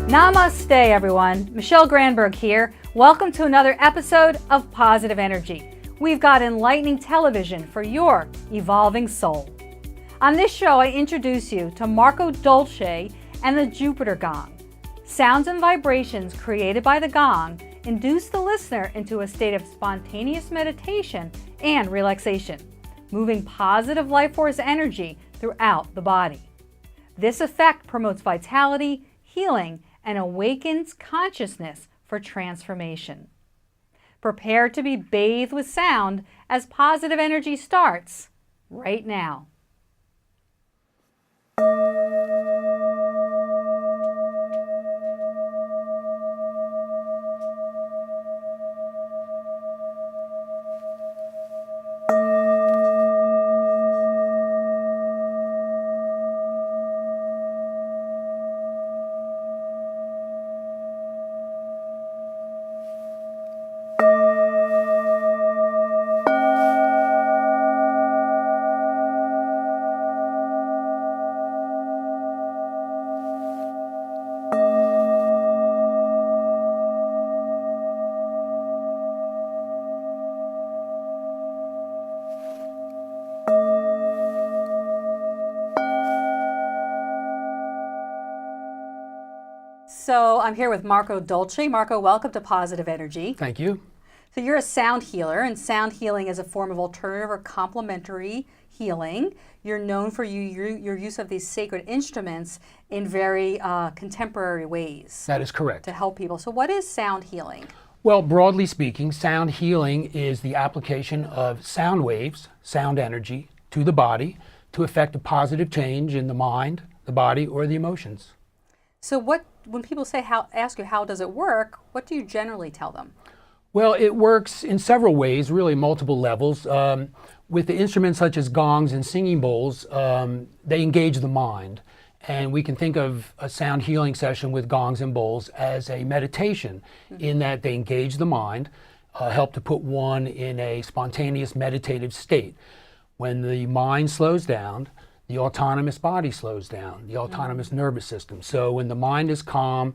Namaste, everyone. Michele Granberg here. Welcome to another episode of Positive Energy. We've got enlightening television for your evolving soul. On this show, I introduce you to Marco Dolce and the Jupiter Gong. Sounds and vibrations created by the gong induce the listener into a state of spontaneous meditation and relaxation, moving positive life force energy throughout the body. This effect promotes vitality, healing, and awakens consciousness for transformation. Prepare to be bathed with sound as positive energy starts right now. So I'm here with Marco Dolce. Marco, welcome to Positive Energy. Thank you. So you're a sound healer, and sound healing is a form of alternative or complementary healing. You're known for your use of these sacred instruments in very contemporary ways. That is correct. To help people. So what is sound healing? Well, broadly speaking, sound healing is the application of sound waves, sound energy, to the body to effect a positive change in the mind, the body, or the emotions. So when people ask you how does it work, what do you generally tell them? Well, it works in several ways, really multiple levels. With the instruments such as gongs and singing bowls, they engage the mind. And we can think of a sound healing session with gongs and bowls as a meditation in that they engage the mind, help to put one in a spontaneous meditative state. When the mind slows down, the autonomous body slows down, the autonomous nervous system. So when the mind is calm,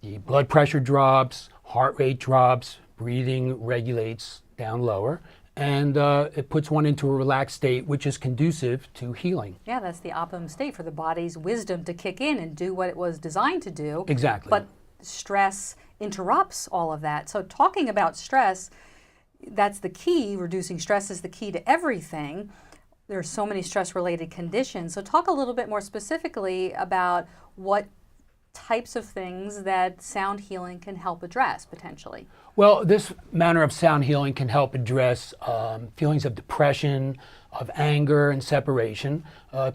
the blood pressure drops, heart rate drops, breathing regulates down lower, and it puts one into a relaxed state, which is conducive to healing. Yeah, that's the optimum state for the body's wisdom to kick in and do what it was designed to do. Exactly. But stress interrupts all of that. So talking about stress, that's the key. Reducing stress is the key to everything. There are so many stress-related conditions. So talk a little bit more specifically about what types of things that sound healing can help address potentially. Well, this manner of sound healing can help address feelings of depression, of anger and separation.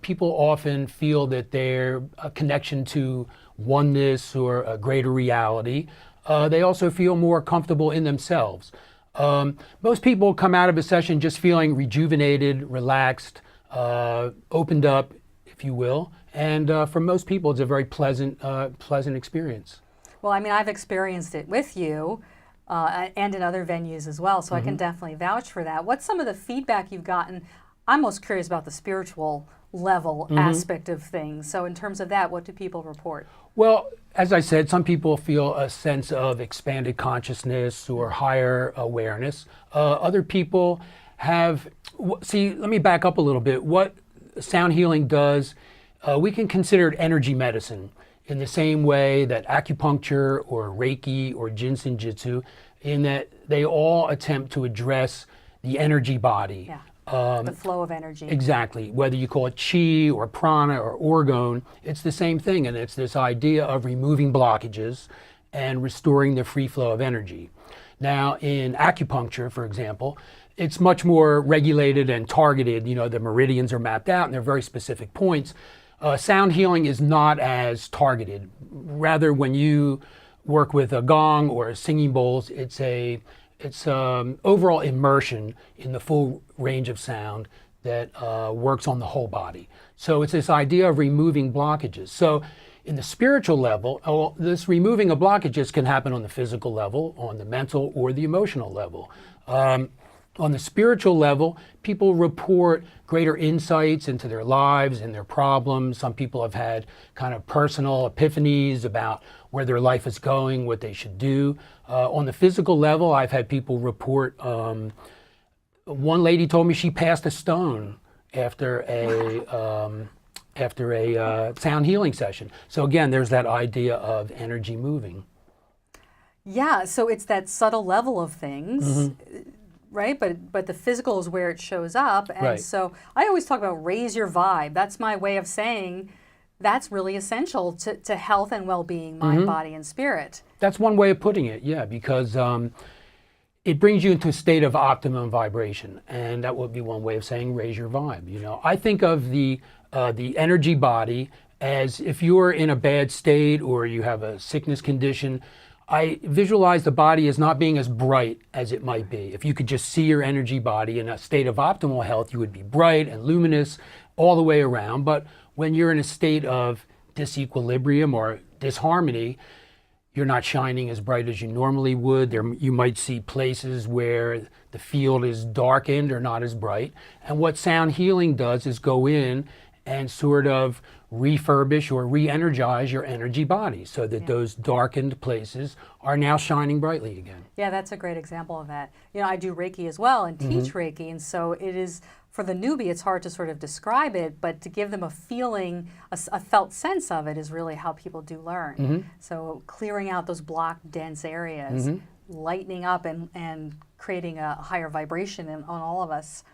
People often feel that their connection to oneness or a greater reality. They also feel more comfortable in themselves. Most people come out of a session just feeling rejuvenated, relaxed, opened up, if you will. And for most people, it's a very pleasant experience. Well, I mean, I've experienced it with you and in other venues as well, so I can definitely vouch for that. What's some of the feedback you've gotten? I'm most curious about the spiritual level aspect of things. So in terms of that, what do people report? Well, as I said, some people feel a sense of expanded consciousness or higher awareness. Other people have, let me back up a little bit. What sound healing does, we can consider it energy medicine in the same way that acupuncture or Reiki or Jinsen Jitsu, in that they all attempt to address the energy body. Yeah. The flow of energy. Exactly. Whether you call it chi or prana or orgone, it's the same thing. And it's this idea of removing blockages and restoring the free flow of energy. Now, in acupuncture, for example, it's much more regulated and targeted. You know, the meridians are mapped out and they're very specific points. Sound healing is not as targeted. Rather, when you work with a gong or singing bowls, it's overall immersion in the full range of sound that works on the whole body. So it's this idea of removing blockages. So in the spiritual level, this removing of blockages can happen on the physical level, on the mental or the emotional level. On the spiritual level, people report greater insights into their lives and their problems. Some people have had kind of personal epiphanies about where their life is going, what they should do. On the physical level, I've had people report, one lady told me she passed a stone after a sound healing session. So again, there's that idea of energy moving. Yeah, so it's that subtle level of things. Right, but the physical is where it shows up, and Right. so I always talk about raise your vibe. That's my way of saying that's really essential to health and well-being, mind, body, and spirit. That's one way of putting it, yeah, because it brings you into a state of optimum vibration, and that would be one way of saying raise your vibe. You know, I think of the energy body as if you're in a bad state or you have a sickness condition. I visualize the body as not being as bright as it might be. If you could just see your energy body in a state of optimal health, you would be bright and luminous all the way around. But when you're in a state of disequilibrium or disharmony, you're not shining as bright as you normally would. You might see places where the field is darkened or not as bright. And what sound healing does is go in and sort of refurbish or re-energize your energy body so that those darkened places are now shining brightly again. Yeah, that's a great example of that. You know, I do Reiki as well and teach Reiki, and so it is, for the newbie, it's hard to sort of describe it, but to give them a feeling, a felt sense of it is really how people do learn. So clearing out those blocked, dense areas, lightening up and creating a higher vibration on all of us.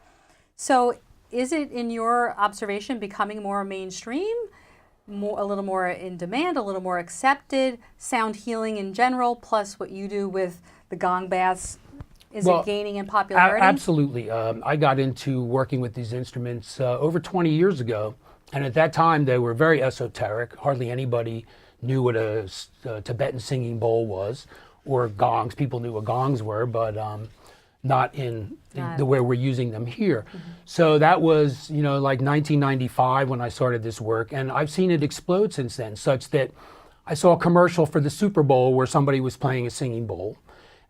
So is it, in your observation, becoming more mainstream, a little more in demand, a little more accepted, sound healing in general, plus what you do with the gong baths? Is it gaining in popularity? Absolutely. I got into working with these instruments over 20 years ago, and at that time they were very esoteric. Hardly anybody knew what a Tibetan singing bowl was, or gongs. People knew what gongs were, but not in the way we're using them here. So that was, you know, like 1995 when I started this work, and I've seen it explode since then, such that I saw a commercial for the Super Bowl where somebody was playing a singing bowl.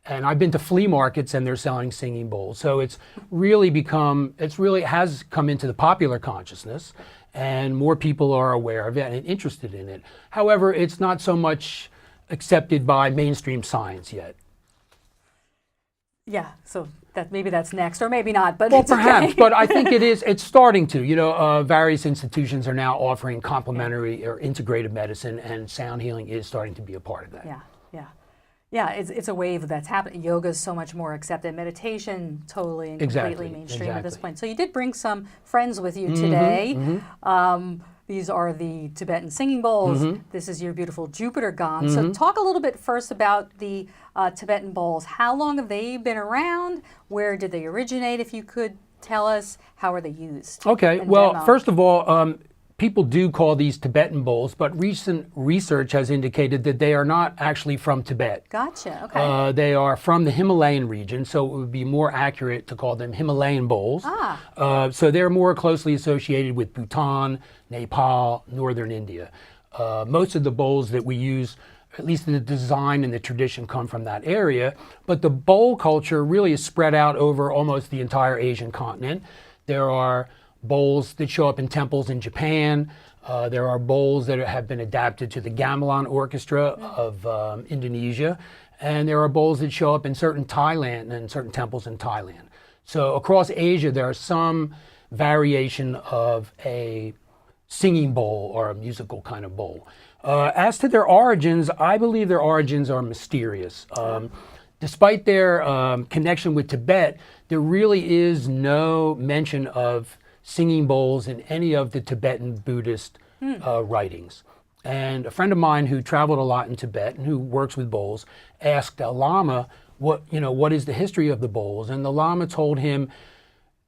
And I've been to flea markets and they're selling singing bowls. So it's really has come into the popular consciousness, and more people are aware of it and interested in it. However, it's not so much accepted by mainstream science yet. Yeah, so maybe that's next, or maybe not, but well, it's perhaps, okay. But I think it's starting to. You know, various institutions are now offering complementary or integrative medicine, and sound healing is starting to be a part of that. Yeah, it's a wave that's happening. Yoga is so much more accepted. Meditation, totally and completely mainstream at this point. So you did bring some friends with you today. These are the Tibetan singing bowls. This is your beautiful Jupiter gong. So talk a little bit first about the Tibetan bowls. How long have they been around? Where did they originate? If you could tell us, how are they used? Okay, well, first of all, people do call these Tibetan bowls, but recent research has indicated that they are not actually from Tibet. Gotcha, okay. They are from the Himalayan region, so it would be more accurate to call them Himalayan bowls. So they're more closely associated with Bhutan, Nepal, northern India. Most of the bowls that we use, at least the design and the tradition, come from that area, but the bowl culture really is spread out over almost the entire Asian continent. There are bowls that show up in temples in Japan. There are bowls that have been adapted to the gamelan orchestra of Indonesia. And there are bowls that show up in certain temples in Thailand. So across Asia, there are some variation of a singing bowl or a musical kind of bowl. As to their origins, I believe their origins are mysterious. Despite their connection with Tibet, there really is no mention of singing bowls in any of the Tibetan Buddhist writings. And a friend of mine who traveled a lot in Tibet and who works with bowls asked a Lama, what is the history of the bowls? And the Lama told him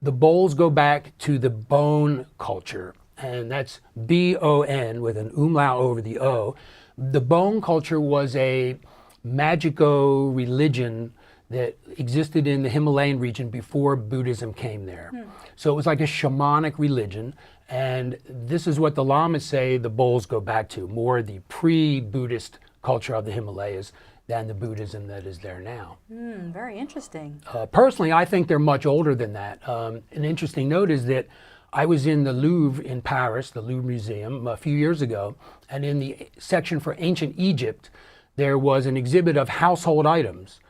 the bowls go back to the Bon culture, and that's B-O-N with an umlaut over the O. The Bon culture was a magico religion that existed in the Himalayan region before Buddhism came there. So it was like a shamanic religion, and this is what the Lamas say the bowls go back to, more the pre-Buddhist culture of the Himalayas than the Buddhism that is there now. Very interesting. Personally, I think they're much older than that. An interesting note is that I was in the Louvre in Paris, the Louvre Museum, a few years ago, and in the section for ancient Egypt, there was an exhibit of household items.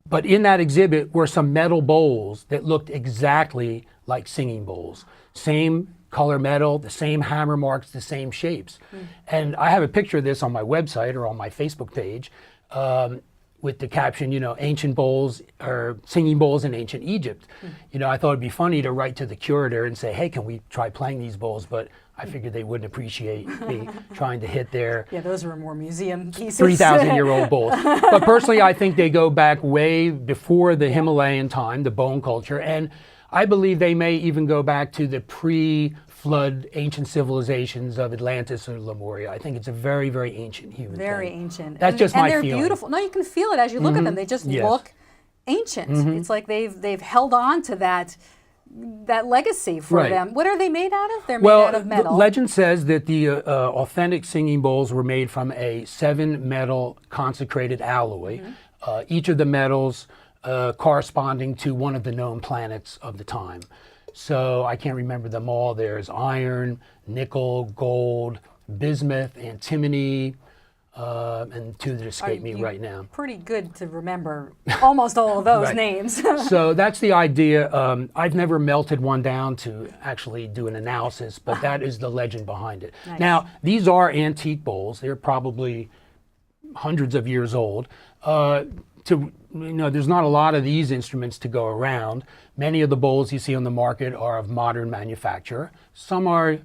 But in that exhibit were some metal bowls that looked exactly like singing bowls. Same color metal, the same hammer marks, the same shapes. And I have a picture of this on my website or on my Facebook page with the caption, ancient bowls or singing bowls in ancient Egypt. I thought it'd be funny to write to the curator and say, hey, can we try playing these bowls? But I figured they wouldn't appreciate me trying to hit their those were more museum pieces. 3,000-year-old bowls. But personally, I think they go back way before the Himalayan time, the bone culture, and I believe they may even go back to the pre-flood ancient civilizations of Atlantis or Lemuria. I think it's a very, very ancient human Very thing. ancient. That's just my feeling. And they're beautiful. No, you can feel it as you look at them. They just look ancient. It's like they've held on to that legacy for them. What are they made out of? They're made out of metal. Legend says that the authentic singing bowls were made from a 7-metal consecrated alloy. Each of the metals corresponding to one of the known planets of the time. So I can't remember them all. There's iron, nickel, gold, bismuth, antimony, and two that escape me right now. Pretty good to remember almost all of those names. So that's the idea. I've never melted one down to actually do an analysis, but that is the legend behind it. Nice. Now, these are antique bowls. They're probably hundreds of years old. There's not a lot of these instruments to go around. Many of the bowls you see on the market are of modern manufacture. Some are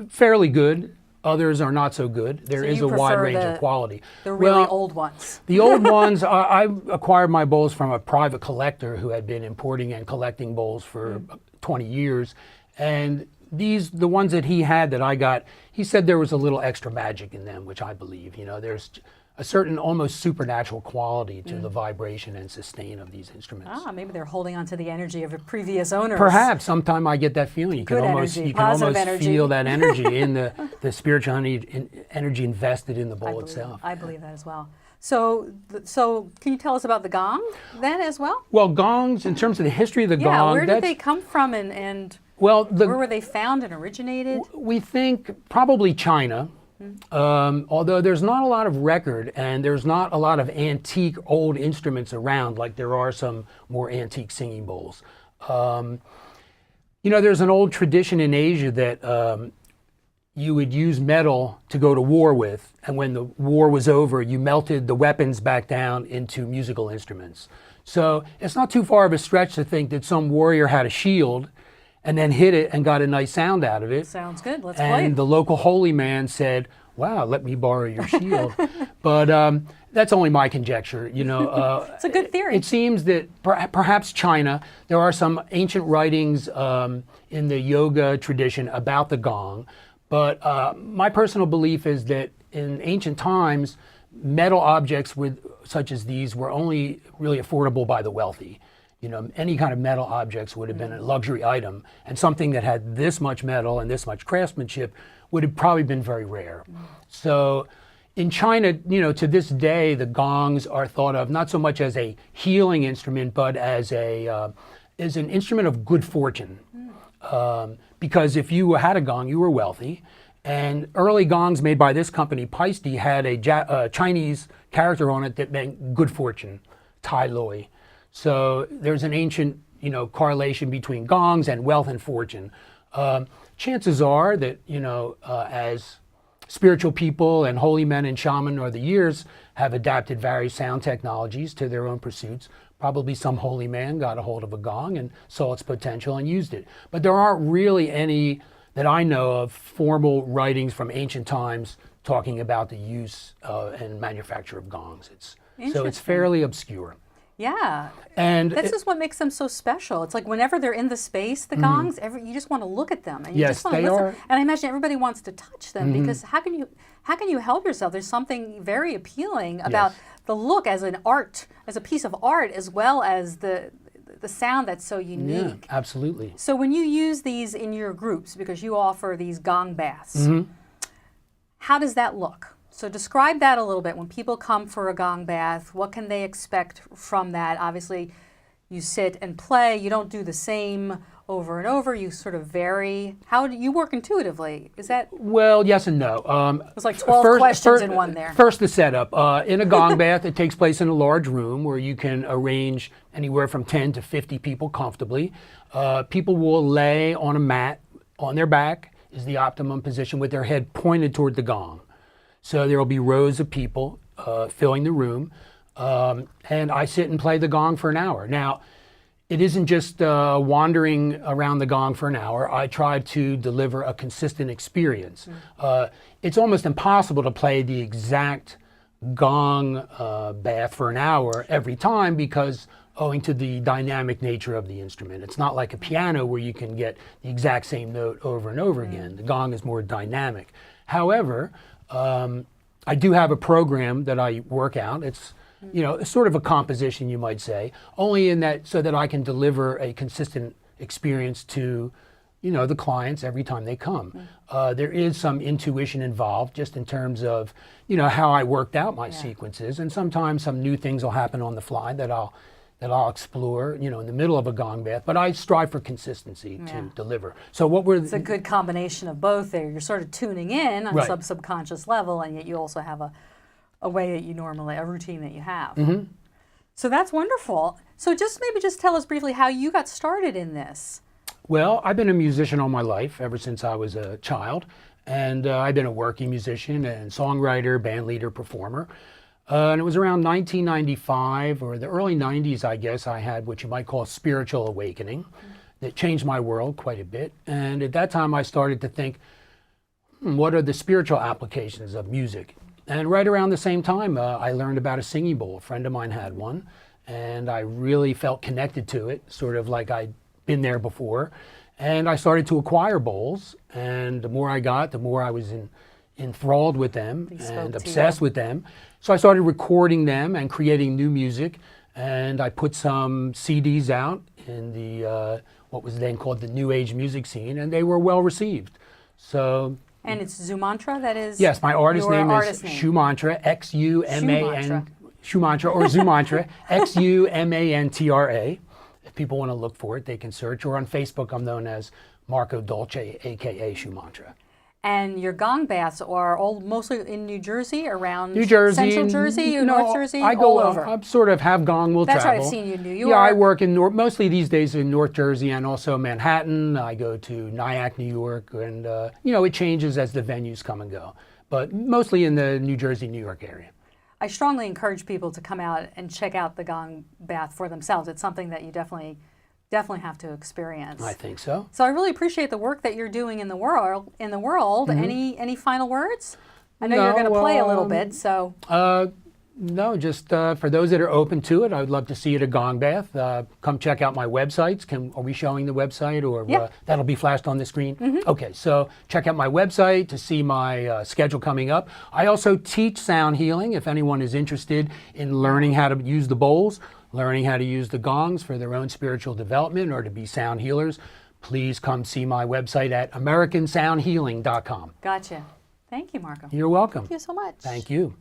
fairly good. Others are not so good. There is a wide range of quality. The really old ones. The old ones, I acquired my bowls from a private collector who had been importing and collecting bowls for 20 years. And the ones that he had that I got, he said there was a little extra magic in them, which I believe. There's a certain almost supernatural quality to the vibration and sustain of these instruments. Maybe they're holding on to the energy of a previous owners. Perhaps. Sometime I get that feeling. You can almost energy. feel that energy in the spiritual energy invested in the bowl itself. I believe that as well. So can you tell us about the gong then as well? Well, gongs, in terms of the history of the gong, where did they come from and where were they found and originated? We think probably China. Although there's not a lot of record and there's not a lot of antique old instruments around like there are some more antique singing bowls. There's an old tradition in Asia that you would use metal to go to war with, and when the war was over, you melted the weapons back down into musical instruments. So it's not too far of a stretch to think that some warrior had a shield and then hit it and got a nice sound out of it. Sounds good. Let's play. And the local holy man said, wow, let me borrow your shield. But that's only my conjecture. It's a good theory. It seems that perhaps China, there are some ancient writings in the yoga tradition about the gong. But my personal belief is that in ancient times, metal objects such as these were only really affordable by the wealthy. Any kind of metal objects would have been a luxury item, and something that had this much metal and this much craftsmanship would have probably been very rare. So in China, to this day, the gongs are thought of not so much as a healing instrument, but as an instrument of good fortune. Because if you had a gong, you were wealthy. And early gongs made by this company, Paiste, had a Chinese character on it that meant good fortune, Tai Loi. So there's an ancient, correlation between gongs and wealth and fortune. Chances are that, as spiritual people and holy men and shaman over the years have adapted various sound technologies to their own pursuits, probably some holy man got a hold of a gong and saw its potential and used it. But there aren't really any, that I know of, formal writings from ancient times talking about the use and manufacture of gongs. So it's fairly obscure. Yeah, and this is what makes them so special. It's like whenever they're in the space, the gongs, you just want to look at them and you just want to listen. And I imagine everybody wants to touch them because how can you help yourself? There's something very appealing about the look as an art, as a piece of art, as well as the sound that's so unique. Yeah, absolutely. So when you use these in your groups, because you offer these gong baths, how does that look? So describe that a little bit. When people come for a gong bath, what can they expect from that? Obviously, you sit and play. You don't do the same over and over. You sort of vary. How do you work intuitively? Is that? Well, yes and no. It was like 12 questions in one there. First, the setup. In a gong bath, it takes place in a large room where you can arrange anywhere from 10 to 50 people comfortably. People will lay on a mat on their back is the optimum position with their head pointed toward the gong. So there will be rows of people filling the room. And I sit and play the gong for an hour. Now, it isn't just wandering around the gong for an hour. I try to deliver a consistent experience. It's almost impossible to play the exact gong bath for an hour every time because owing to the dynamic nature of the instrument. It's not like a piano where you can get the exact same note over and over again. The gong is more dynamic. However, I do have a program that I work out. It's it's sort of a composition, you might say, only in that so that I can deliver a consistent experience to, the clients every time they come. There is some intuition involved just in terms of, how I worked out my sequences. And sometimes some new things will happen on the fly that I'll explore, in the middle of a gong bath. But I strive for consistency to deliver. So It's a good combination of both there. You're sort of tuning in on some subconscious level, and yet you also have a way that you normally, a routine that you have. So that's wonderful. So just tell us briefly how you got started in this. Well, I've been a musician all my life, ever since I was a child. And I've been a working musician and songwriter, band leader, performer. And it was around 1995 or the early 90s, I guess, I had what you might call a spiritual awakening that changed my world quite a bit. And at that time, I started to think, what are the spiritual applications of music? And right around the same time, I learned about a singing bowl. A friend of mine had one, and I really felt connected to it, sort of like I'd been there before. And I started to acquire bowls, and the more I got, the more I was enthralled with them and obsessed with them. So I started recording them and creating new music, and I put some CDs out in the what was then called the New Age music scene, and they were well received. So. And it's Xumantra, that is? Yes, my artist name is Xumantra, Xuman, Xumantra or Xumantra, Xumantra. If people want to look for it, they can search. Or on Facebook, I'm known as Marco Dolce, a.k.a. Xumantra. And your gong baths are all mostly in New Jersey, around New Jersey, Central Jersey, North Jersey, I go all over? I sort of have gong, will travel. travel. That's right, I've seen you in New York. Yeah, I work in mostly these days in North Jersey and also Manhattan. I go to Nyack, New York, and it changes as the venues come and go. But mostly in the New Jersey, New York area. I strongly encourage people to come out and check out the gong bath for themselves. It's something that you definitely have to experience. I think so. So I really appreciate the work that you're doing in the world. Any final words? I know you're going to play a little bit, so. No, just for those that are open to it, I would love to see you at a gong bath. Come check out my websites. Are we showing the website, or that'll be flashed on the screen? Okay, so check out my website to see my schedule coming up. I also teach sound healing if anyone is interested in learning how to use the bowls, learning how to use the gongs for their own spiritual development or to be sound healers. Please come see my website at AmericanSoundHealing.com. Gotcha. Thank you, Marco. You're welcome. Thank you so much. Thank you.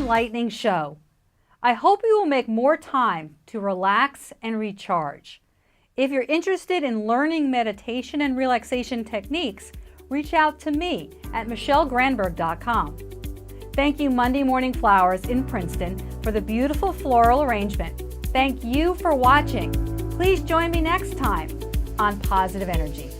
Enlightening show. I hope you will make more time to relax and recharge. If you're interested in learning meditation and relaxation techniques, reach out to me at michellegranberg.com. Thank you Monday Morning Flowers in Princeton for the beautiful floral arrangement. Thank you for watching. Please join me next time on Positive Energy.